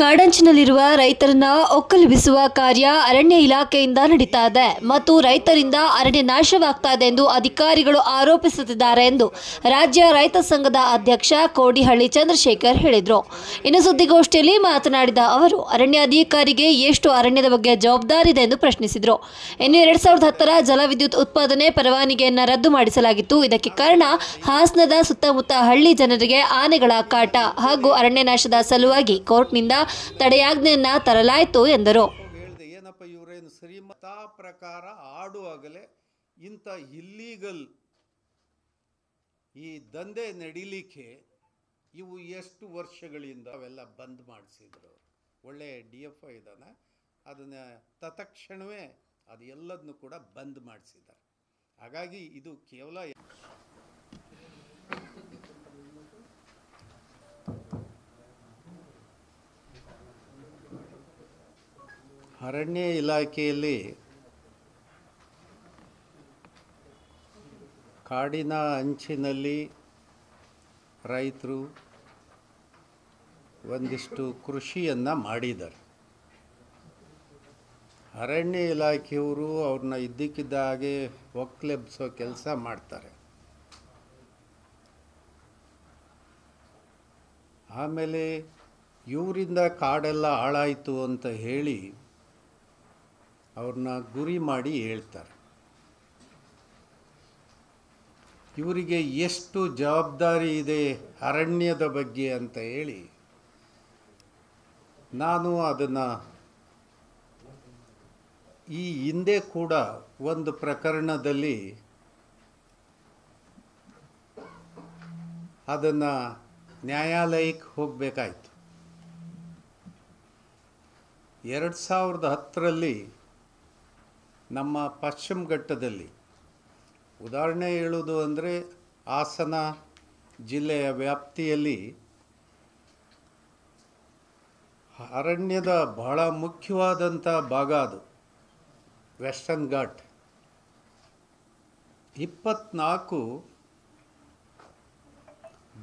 ಕಾಡಂಚಿನಲ್ಲಿರುವ ರೈತರನ್ನ ಒಕ್ಕಲೆಬ್ಬಿಸುವ ಕಾರ್ಯ ಅರಣ್ಯ ಇಲಾಖೆಯಿಂದ ನಡೀತಾ ಇದೆ ಮತ್ತು ರೈತರಿಂದ ಅರಣ್ಯ ನಾಶವಾಗ್ತಾ ಇದೆ ಎಂದು ಅಧಿಕಾರಿಗಳು ಆರೋಪಿಸುತ್ತಿದ್ದಾರೆ ಎಂದು ರಾಜ್ಯ ರೈತ ಸಂಘದ ಅಧ್ಯಕ್ಷ ಕೋಡಿಹಳ್ಳಿ ಚಂದ್ರಶೇಖರ್ ಹೇಳಿದರು. ಇನ್ನು ಸುದ್ದಿಗೋಷ್ಠಿಯಲ್ಲಿ ಮಾತನಾಡಿದ ಅವರು ಅರಣ್ಯ ಅಧಿಕಾರಿಗೆ ಎಷ್ಟು ಅರಣ್ಯದ ಬಗ್ಗೆ ಜವಾಬ್ದಾರಿ ಇದೆ ಎಂದು ಪ್ರಶ್ನಿಸಿದರು. ಇನ್ನು 2010ರ ಜಲವಿದ್ಯುತ್ ಉತ್ಪಾದನೆ ಪರವಾನಗಿಯನ್ನು ರದ್ದು ಮಾಡಿಸಲಾಗಿತ್ತು. ಇದಕ್ಕೆ ಕಾರಣ ಹಾಸನದ ಸುತ್ತಮುತ್ತ ಹಳ್ಳಿ ಜನರಿಗೆ ಆನೆಗಳ ಕಾಟ ಹಾಗೂ ಅರಣ್ಯ ನಾಶದ ಸಲುವಾಗಿ ಕೋರ್ಟ್ನಿಂದ ತಡೆಯಾಜ್ಞೆಯನ್ನ ತರಲಾಯಿತು ಎಂದರು. ಏನಪ್ಪ ಇವರೇನು ಶ್ರೀಮತ ಪ್ರಕಾರ ಆಡುವಾಗಲೇ ಇಂಥ ಇಲ್ಲೀಗಲ್ ಈ ದಂಧೆ ನಡೀಲಿಕ್ಕೆ ಇವು ಎಷ್ಟು ವರ್ಷಗಳಿಂದ ಅವೆಲ್ಲ ಬಂದ್ ಮಾಡಿಸಿದ್ರು. ಒಳ್ಳೆ DFO ಇದ್ದಾನೆ, ಅದನ್ನು ತತ್ಕ್ಷಣವೇ ಅದು ಎಲ್ಲದನ್ನು ಕೂಡ ಬಂದ್ ಮಾಡಿಸಿದ್ದಾರೆ. ಹಾಗಾಗಿ ಇದು ಕೇವಲ ಅರಣ್ಯ ಇಲಾಖೆಯಲ್ಲಿ ಕಾಡಿನ ಅಂಚಿನಲ್ಲಿ ರೈತರು ಒಂದಿಷ್ಟು ಕೃಷಿಯನ್ನು ಮಾಡಿದ್ದಾರೆ. ಅರಣ್ಯ ಇಲಾಖೆಯವರು ಅವ್ರನ್ನ ಇದ್ದಕ್ಕಿದ್ದ ಹಾಗೆ ಒಕ್ಕಲೆಬ್ಬಿಸೋ ಕೆಲಸ ಮಾಡ್ತಾರೆ. ಆಮೇಲೆ ಇವರಿಂದ ಕಾಡೆಲ್ಲ ಹಾಳಾಯಿತು ಅಂತ ಹೇಳಿ ಅವ್ರನ್ನ ಗುರಿ ಮಾಡಿ ಹೇಳ್ತಾರೆ. ಇವರಿಗೆ ಎಷ್ಟು ಜವಾಬ್ದಾರಿ ಇದೆ ಅರಣ್ಯದ ಬಗ್ಗೆ ಅಂತ ಹೇಳಿ ನಾನು ಅದನ್ನು ಈ ಹಿಂದೆ ಕೂಡ ಒಂದು ಪ್ರಕರಣದಲ್ಲಿ ಅದನ್ನು ನ್ಯಾಯಾಲಯಕ್ಕೆ ಹೋಗಬೇಕಾಯಿತು. 2010ರಲ್ಲಿ ನಮ್ಮ ಪಶ್ಚಿಮ ಘಟ್ಟದಲ್ಲಿ, ಉದಾಹರಣೆ ಹೇಳೋದು ಅಂದರೆ ಹಾಸನ ಜಿಲ್ಲೆಯ ವ್ಯಾಪ್ತಿಯಲ್ಲಿ ಅರಣ್ಯದ ಬಹಳ ಮುಖ್ಯವಾದಂಥ ಭಾಗ ಅದು ವೆಸ್ಟರ್ನ್ ಘಾಟ್. 24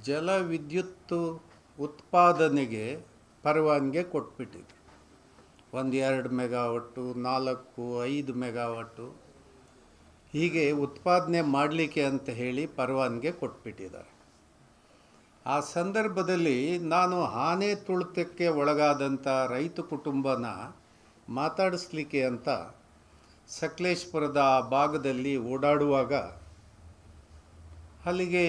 ಜಲವಿದ್ಯುತ್ ಉತ್ಪಾದನೆಗೆ ಪರವಾನಗಿ ಕೊಟ್ಬಿಟ್ಟಿದೆ. 1-2 ಮೆಗಾವಟ್ಟು, 4-5 ಮೆಗಾವಟ್ಟು ಹೀಗೆ ಉತ್ಪಾದನೆ ಮಾಡಲಿಕ್ಕೆ ಅಂತ ಹೇಳಿ ಪರವಾನಗಿ ಕೊಟ್ಬಿಟ್ಟಿದ್ದಾರೆ. ಆ ಸಂದರ್ಭದಲ್ಲಿ ನಾನು ಆನೆ ತುಳಿತಕ್ಕೆ ಒಳಗಾದಂಥ ರೈತ ಕುಟುಂಬನ ಮಾತಾಡಿಸ್ಲಿಕ್ಕೆ ಅಂತ ಸಕಲೇಶ್ಪುರದ ಆ ಭಾಗದಲ್ಲಿ ಓಡಾಡುವಾಗ ಅಲ್ಲಿಗೆ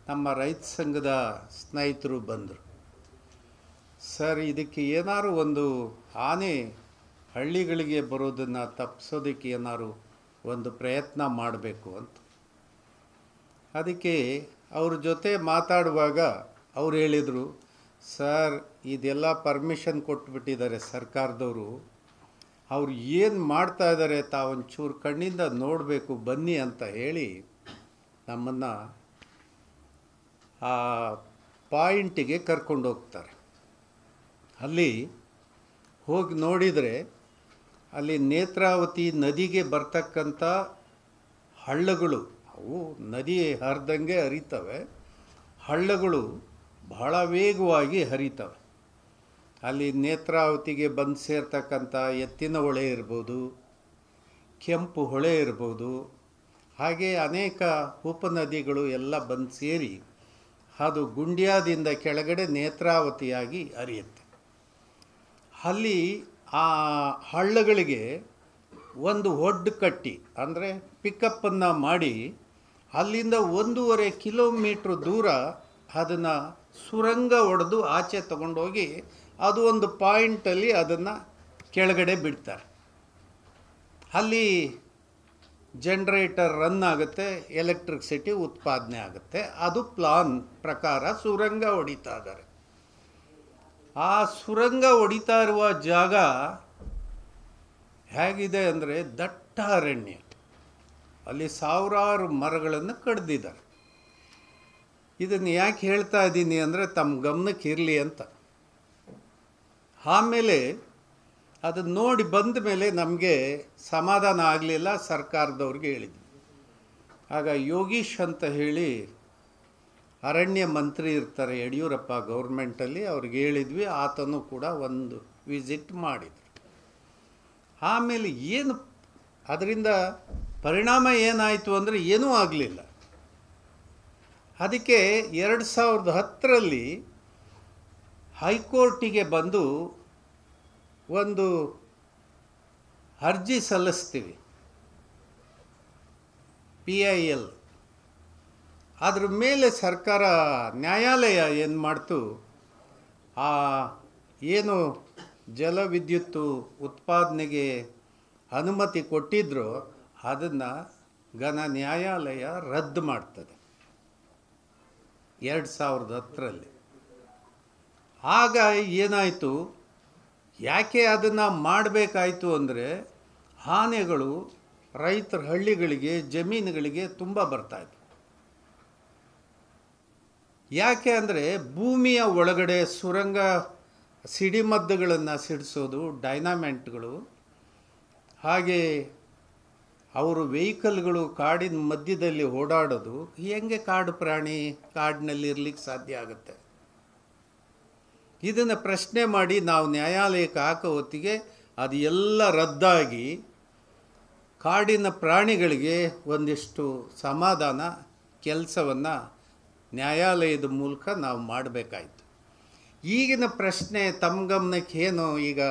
ನಮ್ಮ ರೈತ ಸಂಘದ ಸ್ನೇಹಿತರು ಬಂದರು. ಸರ್, ಇದಕ್ಕೆ ಏನಾರು ಒಂದು ಆನೆ ಹಳ್ಳಿಗಳಿಗೆ ಬರೋದನ್ನು ತಪ್ಪಿಸೋದಕ್ಕೆ ಏನಾರು ಒಂದು ಪ್ರಯತ್ನ ಮಾಡಬೇಕು ಅಂತ. ಅದಕ್ಕೆ ಅವ್ರ ಜೊತೆ ಮಾತಾಡುವಾಗ ಅವ್ರು ಹೇಳಿದರು, ಸರ್ ಇದೆಲ್ಲ ಪರ್ಮಿಷನ್ ಕೊಟ್ಬಿಟ್ಟಿದ್ದಾರೆ ಸರ್ಕಾರದವರು, ಅವ್ರು ಏನು ಮಾಡ್ತಾ ಇದ್ದಾರೆ ತಾವೊಂಚೂರು ಕಣ್ಣಿಂದ ನೋಡಬೇಕು ಬನ್ನಿ ಅಂತ ಹೇಳಿ ನಮ್ಮನ್ನು ಆ ಪಾಯಿಂಟಿಗೆ ಕರ್ಕೊಂಡು ಹೋಗ್ತಾರೆ. ಅಲ್ಲಿ ಹೋಗಿ ನೋಡಿದರೆ ಅಲ್ಲಿ ನೇತ್ರಾವತಿ ನದಿಗೆ ಬರ್ತಕ್ಕಂಥ ಹಳ್ಳಗಳು, ಅವು ನದಿ ಹರಿದಂಗೆ ಹರಿತವೆ, ಹಳ್ಳಗಳು ಬಹಳ ವೇಗವಾಗಿ ಹರಿತವೆ. ಅಲ್ಲಿ ನೇತ್ರಾವತಿಗೆ ಬಂದು ಸೇರ್ತಕ್ಕಂಥ ಎತ್ತಿನ ಹೊಳೆ ಇರ್ಬೋದು, ಕೆಂಪು ಹೊಳೆ ಇರ್ಬೋದು, ಹಾಗೆ ಅನೇಕ ಉಪನದಿಗಳು ಎಲ್ಲ ಬಂದು ಸೇರಿ ಅದು ಗುಂಡ್ಯಾದಿಂದ ಕೆಳಗಡೆ ನೇತ್ರಾವತಿಯಾಗಿ ಹರಿಯುತ್ತೆ. ಅಲ್ಲಿ ಆ ಹಳ್ಳಗಳಿಗೆ ಒಂದು ಒಡ್ಡು ಕಟ್ಟಿ ಅಂದರೆ ಪಿಕಪ್ಪನ್ನು ಮಾಡಿ ಅಲ್ಲಿಂದ 1.5 ಕಿಲೋಮೀಟ್ರ್ ದೂರ ಅದನ್ನು ಸುರಂಗ ಹೊಡೆದು ಆಚೆ ತಗೊಂಡೋಗಿ ಅದು ಒಂದು ಪಾಯಿಂಟಲ್ಲಿ ಅದನ್ನು ಕೆಳಗಡೆ ಬಿಡ್ತಾರೆ. ಅಲ್ಲಿ ಜನರೇಟರ್ ರನ್ ಆಗುತ್ತೆ, ಎಲೆಕ್ಟ್ರಿಸಿಟಿ ಉತ್ಪಾದನೆ ಆಗುತ್ತೆ. ಅದು ಪ್ಲಾನ್ ಪ್ರಕಾರ ಸುರಂಗ ಹೊಡಿತಾ ಇದ್ದಾರೆ. ಆ ಸುರಂಗ ಹೊಡಿತಾ ಇರುವ ಜಾಗ ಹೇಗಿದೆ ಅಂದರೆ ದಟ್ಟ ಅರಣ್ಯ. ಅಲ್ಲಿ ಸಾವಿರಾರು ಮರಗಳನ್ನು ಕಡ್ದಿದ್ದಾರೆ. ಇದನ್ನು ಯಾಕೆ ಹೇಳ್ತಾ ಇದ್ದೀನಿ ಅಂದರೆ ತಮ್ಮ ಗಮನಕ್ಕೆ ಇರಲಿ ಅಂತ. ಆಮೇಲೆ ಅದನ್ನು ನೋಡಿ ಬಂದ ಮೇಲೆ ನಮಗೆ ಸಮಾಧಾನ ಆಗಲಿಲ್ಲ, ಸರ್ಕಾರದವ್ರಿಗೆ ಹೇಳಿದ್ವಿ. ಆಗ ಯೋಗೀಶ್ ಅಂತ ಹೇಳಿ ಅರಣ್ಯ ಮಂತ್ರಿ ಇರ್ತಾರೆ ಯಡಿಯೂರಪ್ಪ ಗೌರ್ಮೆಂಟಲ್ಲಿ, ಅವ್ರಿಗೆ ಹೇಳಿದ್ವಿ, ಆತನೂ ಕೂಡ ಒಂದು ವಿಸಿಟ್ ಮಾಡಿದರು. ಆಮೇಲೆ ಏನು ಅದರಿಂದ ಪರಿಣಾಮ ಏನಾಯಿತು ಅಂದರೆ ಏನೂ ಆಗಲಿಲ್ಲ. ಅದಕ್ಕೆ 2010ರಲ್ಲಿ ಹೈಕೋರ್ಟಿಗೆ ಬಂದು ಒಂದು ಅರ್ಜಿ ಸಲ್ಲಿಸ್ತೀವಿ, PIL. ಅದ್ರ ಮೇಲೆ ಸರ್ಕಾರ ನ್ಯಾಯಾಲಯ ಏನು ಮಾಡ್ತು, ಆ ಏನು ಜಲವಿದ್ಯುತ್ತು ಉತ್ಪಾದನೆಗೆ ಅನುಮತಿ ಕೊಟ್ಟಿದ್ರೋ ಅದನ್ನು ಘನ ನ್ಯಾಯಾಲಯ ರದ್ದು ಮಾಡ್ತದೆ 2010ರಲ್ಲಿ. ಆಗ ಏನಾಯಿತು, ಯಾಕೆ ಅದನ್ನು ಮಾಡಬೇಕಾಯಿತು ಅಂದರೆ ಆನೆಗಳು ರೈತರ ಹಳ್ಳಿಗಳಿಗೆ ಜಮೀನುಗಳಿಗೆ ತುಂಬ ಬರ್ತಾಯಿತ್ತು. ಯಾಕೆ ಅಂದರೆ ಭೂಮಿಯ ಒಳಗಡೆ ಸುರಂಗ ಸಿಡಿಮದ್ದುಗಳನ್ನು ಸಿಡಿಸೋದು, ಡೈನಾಮೆಂಟ್ಗಳು, ಹಾಗೆ ಅವರು ವೆಹಿಕಲ್ಗಳು ಕಾಡಿನ ಮಧ್ಯದಲ್ಲಿ ಓಡಾಡೋದು. ಹೆಂಗೆ ಕಾಡು ಪ್ರಾಣಿ ಕಾಡಿನಲ್ಲಿ ಇರಲಿಕ್ಕೆ ಸಾಧ್ಯ ಆಗುತ್ತೆ? ಇದನ್ನು ಪ್ರಶ್ನೆ ಮಾಡಿ ನಾವು ನ್ಯಾಯಾಲಯಕ್ಕೆ ಹಾಕೋ ಹೊತ್ತಿಗೆ ಅದು ಎಲ್ಲ ರದ್ದಾಗಿ ಕಾಡಿನ ಪ್ರಾಣಿಗಳಿಗೆ ಒಂದಿಷ್ಟು ಸಮಾಧಾನ ಕೆಲಸವನ್ನು ನ್ಯಾಯಾಲಯದ ಮೂಲಕ ನಾವು ಮಾಡಬೇಕಾಯಿತು. ಈಗಿನ ಪ್ರಶ್ನೆ ತಮ್ಮ ಗಮನಕ್ಕೆ ಏನು, ಈಗ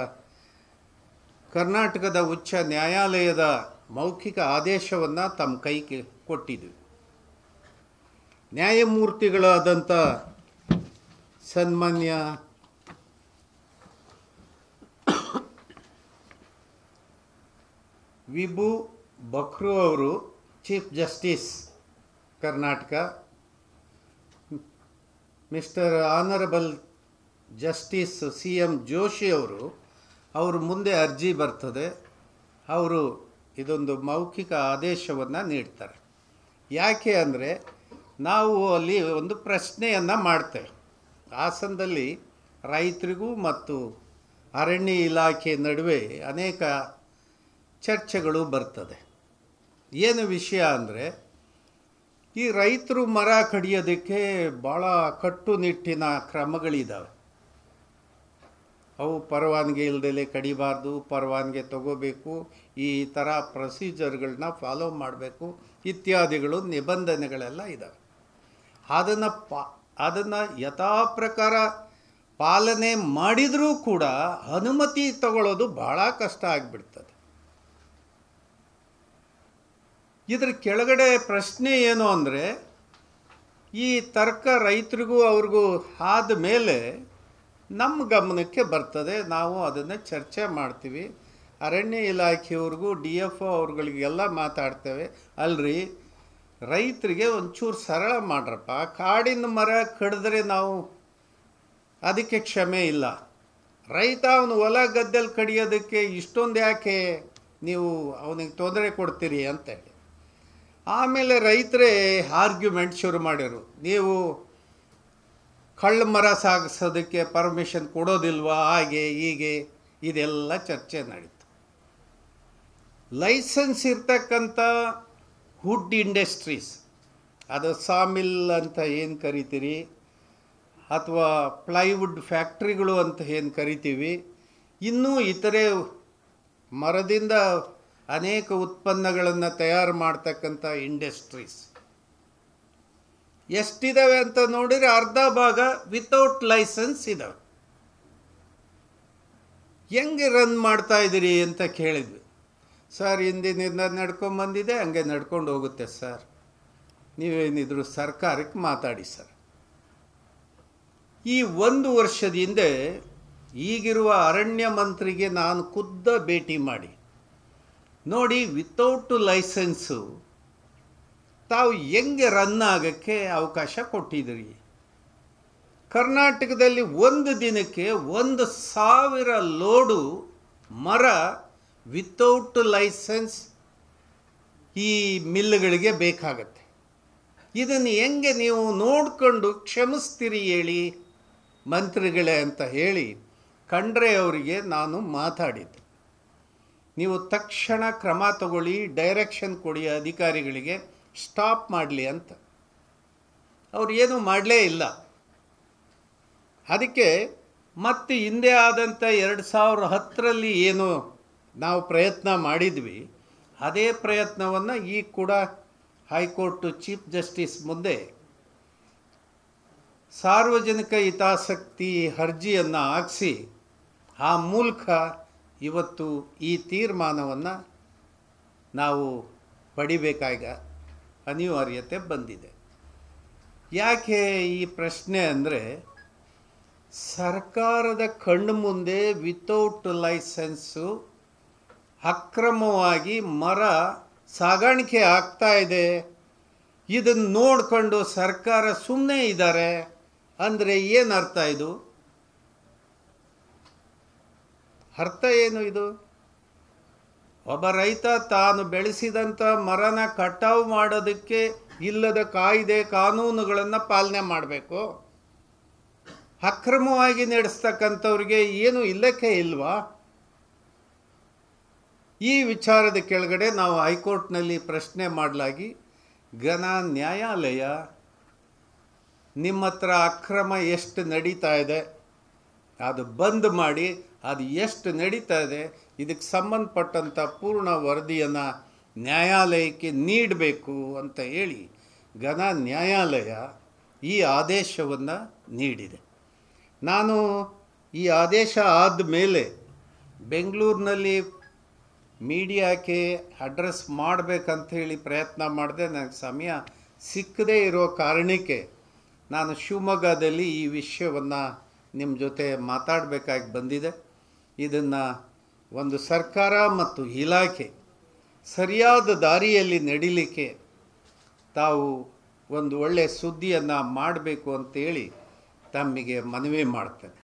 ಕರ್ನಾಟಕದ ಉಚ್ಚ ನ್ಯಾಯಾಲಯದ ಮೌಖಿಕ ಆದೇಶವನ್ನು ತಮ್ಮ ಕೈಗೆ ಕೊಟ್ಟಿದ್ವಿ. ನ್ಯಾಯಮೂರ್ತಿಗಳಾದಂಥ ಸನ್ಮಾನ್ಯ ವಿಭು ಬಕ್ರು ಅವರು, chief justice Karnataka, mister honourable justice CM Joshi ಅವರು ಮುಂದೆ ಅರ್ಜಿ ಬರ್ತದೆ, ಅವರು ಇದೊಂದು ಮೌಖಿಕ ಆದೇಶವನ್ನು ನೀಡ್ತಾರೆ. ಯಾಕೆ ಅಂದರೆ ನಾವು ಅಲ್ಲಿ ಒಂದು ಪ್ರಶ್ನೆಯನ್ನು ಮಾಡ್ತೇವೆ. ಹಾಸನದಲ್ಲಿ ರೈತರಿಗೂ ಮತ್ತು ಅರಣ್ಯ ಇಲಾಖೆ ನಡುವೆ ಅನೇಕ ಚರ್ಚೆಗಳು ಬರ್ತದೆ. ಏನು ವಿಷಯ ಅಂದರೆ, ಈ ರೈತರು ಮರ ಕಡಿಯೋದಕ್ಕೆ ಭಾಳ ಕಟ್ಟುನಿಟ್ಟಿನ ಕ್ರಮಗಳಿದ್ದಾವೆ. ಅವು ಪರವಾನಗಿ ಇಲ್ಲದೆ ಕಡಿಬಾರ್ದು, ಪರವಾನಗಿ ತಗೋಬೇಕು, ಈ ಥರ ಪ್ರೊಸೀಜರ್ಗಳನ್ನ ಫಾಲೋ ಮಾಡಬೇಕು ಇತ್ಯಾದಿಗಳು ನಿಬಂಧನೆಗಳೆಲ್ಲ ಇದ್ದಾವೆ. ಅದನ್ನು ಯಥಾ ಪ್ರಕಾರ ಪಾಲನೆ ಮಾಡಿದರೂ ಕೂಡ ಅನುಮತಿ ತಗೊಳ್ಳೋದು ಭಾಳ ಕಷ್ಟ ಆಗಿಬಿಡ್ತದೆ. ಇದ್ರ ಕೆಳಗಡೆ ಪ್ರಶ್ನೆ ಏನು ಅಂದರೆ, ಈ ತರ್ಕ ರೈತರಿಗೂ ಅವ್ರಿಗೂ ಆದ ಮೇಲೆ ನಮ್ಮ ಗಮನಕ್ಕೆ ಬರ್ತದೆ, ನಾವು ಅದನ್ನು ಚರ್ಚೆ ಮಾಡ್ತೀವಿ. ಅರಣ್ಯ ಇಲಾಖೆಯವ್ರಿಗೂ DFO ಅವ್ರುಗಳಿಗೆಲ್ಲ ಮಾತಾಡ್ತೇವೆ. ಅಲ್ರಿ, ರೈತರಿಗೆ ಒಂಚೂರು ಸರಳ ಮಾಡ್ರಪ್ಪ, ಕಾಡಿನ ಮರ ಕಡಿದ್ರೆ ನಾವು ಅದಕ್ಕೆ ಕ್ಷಮೆ ಇಲ್ಲ, ರೈತ ಅವನು ಹೊಲ ಗದ್ದೆಲ್ಲಿ ಕಡಿಯೋದಕ್ಕೆ ಇಷ್ಟೊಂದು ಯಾಕೆ ನೀವು ಅವನಿಗೆ ತೊಂದರೆ ಕೊಡ್ತೀರಿ ಅಂತೇಳಿ. ಆಮೇಲೆ ರೈತರೇ ಆರ್ಗ್ಯುಮೆಂಟ್ ಶುರು ಮಾಡಿರು, ನೀವು ಕಳ್ಳ ಮರ ಸಾಗಿಸೋದಕ್ಕೆ ಪರ್ಮಿಷನ್ ಕೊಡೋದಿಲ್ವಾ, ಹಾಗೆ ಹೀಗೆ ಇದೆಲ್ಲ ಚರ್ಚೆ ನಡೀತು. ಲೈಸೆನ್ಸ್ ಇರ್ತಕ್ಕಂಥ ವುಡ್ ಇಂಡಸ್ಟ್ರೀಸ್, ಅದು ಸಾಮಿಲ್ ಅಂತ ಏನು ಕರಿತೀರಿ, ಅಥವಾ ಪ್ಲೈವುಡ್ ಫ್ಯಾಕ್ಟ್ರಿಗಳು ಅಂತ ಏನು ಕರಿತೀವಿ, ಇನ್ನೂ ಇತರೆ ಮರದಿಂದ ಅನೇಕ ಉತ್ಪನ್ನಗಳನ್ನು ತಯಾರು ಮಾಡ್ತಕ್ಕಂಥ ಇಂಡಸ್ಟ್ರೀಸ್ ಎಷ್ಟಿದ್ದಾವೆ ಅಂತ ನೋಡಿದರೆ ಅರ್ಧ ಭಾಗ ವಿತೌಟ್ ಲೈಸೆನ್ಸ್ ಇದ್ದಾವೆ. ಹೆಂಗೆ ರನ್ ಮಾಡ್ತಾ ಇದ್ದೀರಿ ಅಂತ ಕೇಳಿದ್ವಿ. ಸರ್, ಹಿಂದಿನಿಂದ ನಡ್ಕೊಂಬಂದಿದೆ, ಹಂಗೆ ನಡ್ಕೊಂಡು ಹೋಗುತ್ತೆ ಸರ್, ನೀವೇನಿದ್ರು ಸರ್ಕಾರಕ್ಕೆ ಮಾತಾಡಿ ಸರ್. ಈ 1 ವರ್ಷದ ಹಿಂದೆ ಈಗಿರುವ ಅರಣ್ಯ ಮಂತ್ರಿಗೆ ನಾನು ಖುದ್ದ ಭೇಟಿ ಮಾಡಿ ನೋಡಿ, ವಿತೌಟ್ ಲೈಸೆನ್ಸು ತಾವು ಹೆಂಗೆ ರನ್ ಆಗೋಕ್ಕೆ ಅವಕಾಶ ಕೊಟ್ಟಿದ್ದೀರಿ. ಕರ್ನಾಟಕದಲ್ಲಿ ಒಂದು ದಿನಕ್ಕೆ 1,000 ಲೋಡು ಮರ ವಿತೌಟ್ ಲೈಸೆನ್ಸ್ ಈ ಮಿಲ್ಗಳಿಗೆ ಬೇಕಾಗತ್ತೆ. ಇದನ್ನು ಹೆಂಗೆ ನೀವು ನೋಡಿಕೊಂಡು ಕ್ಷಮಿಸ್ತೀರಿ ಹೇಳಿ ಮಂತ್ರಿಗಳೇ ಅಂತ ಹೇಳಿ ಖಂಡ್ರೆ ಅವರಿಗೆ ನಾನು ಮಾತಾಡಿದ್ದೆ. ನೀವು ತಕ್ಷಣ ಕ್ರಮ ತಗೊಳ್ಳಿ, ಡೈರೆಕ್ಷನ್ ಕೊಡಿ ಅಧಿಕಾರಿಗಳಿಗೆ, ಸ್ಟಾಪ್ ಮಾಡಲಿ ಅಂತ. ಅವ್ರು ಏನೂ ಮಾಡಲೇ ಇಲ್ಲ. ಅದಕ್ಕೆ ಮತ್ತು ಹಿಂದೆ ಆದಂಥ 2010ರಲ್ಲಿ ಏನು ನಾವು ಪ್ರಯತ್ನ ಮಾಡಿದ್ವಿ, ಅದೇ ಪ್ರಯತ್ನವನ್ನು ಈಗ ಕೂಡ ಹೈಕೋರ್ಟು ಚೀಫ್ ಜಸ್ಟಿಸ್ ಮುಂದೆ ಸಾರ್ವಜನಿಕ ಹಿತಾಸಕ್ತಿ ಅರ್ಜಿಯನ್ನು ಹಾಕಿಸಿ ಆ ಮೂಲಕ ಇವತ್ತು ಈ ತೀರ್ಮಾನವನ್ನು ನಾವು ಪಡಿಬೇಕಾಗ ಅನಿವಾರ್ಯತೆ ಬಂದಿದೆ. ಯಾಕೆ ಈ ಪ್ರಶ್ನೆ ಅಂದರೆ, ಸರ್ಕಾರದ ಕಣ್ಣು ಮುಂದೆ ವಿತೌಟ್ ಲೈಸೆನ್ಸು ಅಕ್ರಮವಾಗಿ ಮರ ಸಾಗಾಣಿಕೆ ಆಗ್ತಾ ಇದೆ, ಇದನ್ನು ನೋಡಿಕೊಂಡು ಸರ್ಕಾರ ಸುಮ್ಮನೆ ಇದ್ದಾರೆ ಅಂದರೆ ಏನು ಅರ್ಥ? ಇದು ಅರ್ಥ ಏನು? ಇದು ಒಬ್ಬ ರೈತ ತಾನು ಬೆಳೆಸಿದಂಥ ಮರನ ಕಟಾವು ಮಾಡೋದಕ್ಕೆ ಇಲ್ಲದ ಕಾಯ್ದೆ ಕಾನೂನುಗಳನ್ನು ಪಾಲನೆ ಮಾಡಬೇಕು. ಅಕ್ರಮವಾಗಿ ನಡೆಸ್ತಕ್ಕಂಥವ್ರಿಗೆ ಏನು ಇಲ್ಲಕ್ಕೆ ಇಲ್ವಾ? ಈ ವಿಚಾರದ ಕೆಳಗಡೆ ನಾವು ಹೈಕೋರ್ಟ್ನಲ್ಲಿ ಪ್ರಶ್ನೆ ಮಾಡಲಾಗಿ ಘನ ನ್ಯಾಯಾಲಯ ನಿಮ್ಮ ಹತ್ರ ಅಕ್ರಮ ಎಷ್ಟು ನಡೀತಾ ಇದೆ ಅದು ಬಂದ್ ಮಾಡಿ, ಅದು ಎಷ್ಟು ನಡೀತಾ ಇದೆ ಇದಕ್ಕೆ ಸಂಬಂಧಪಟ್ಟಂಥ ಪೂರ್ಣ ವರದಿಯನ್ನು ನ್ಯಾಯಾಲಯಕ್ಕೆ ನೀಡಬೇಕು ಅಂತ ಹೇಳಿ ಘನ ನ್ಯಾಯಾಲಯ ಈ ಆದೇಶವನ್ನು ನೀಡಿದೆ. ನಾನು ಈ ಆದೇಶ ಆದಮೇಲೆ ಬೆಂಗಳೂರಿನಲ್ಲಿ ಮೀಡಿಯಾಕ್ಕೆ ಅಡ್ರೆಸ್ ಮಾಡಬೇಕಂಥೇಳಿ ಪ್ರಯತ್ನ ಮಾಡಿದೆ. ನನಗೆ ಸಮಯ ಸಿಕ್ಕದೇ ಇರೋ ಕಾರಣಕ್ಕೆ ನಾನು ಶಿವಮೊಗ್ಗದಲ್ಲಿ ಈ ವಿಷಯವನ್ನು ನಿಮ್ಮ ಜೊತೆ ಮಾತಾಡಬೇಕಾಗಿ ಬಂದಿದೆ. ಇದನ್ನು ಒಂದು ಸರ್ಕಾರ ಮತ್ತು ಇಲಾಖೆ ಸರಿಯಾದ ದಾರಿಯಲ್ಲಿ ನಡೀಲಿಕ್ಕೆ ತಾವು ಒಂದು ಒಳ್ಳೆಯ ಸುದ್ದಿಯನ್ನು ಮಾಡಬೇಕು ಅಂತೇಳಿ ತಮಗೆ ಮನವಿ ಮಾಡ್ತೇನೆ.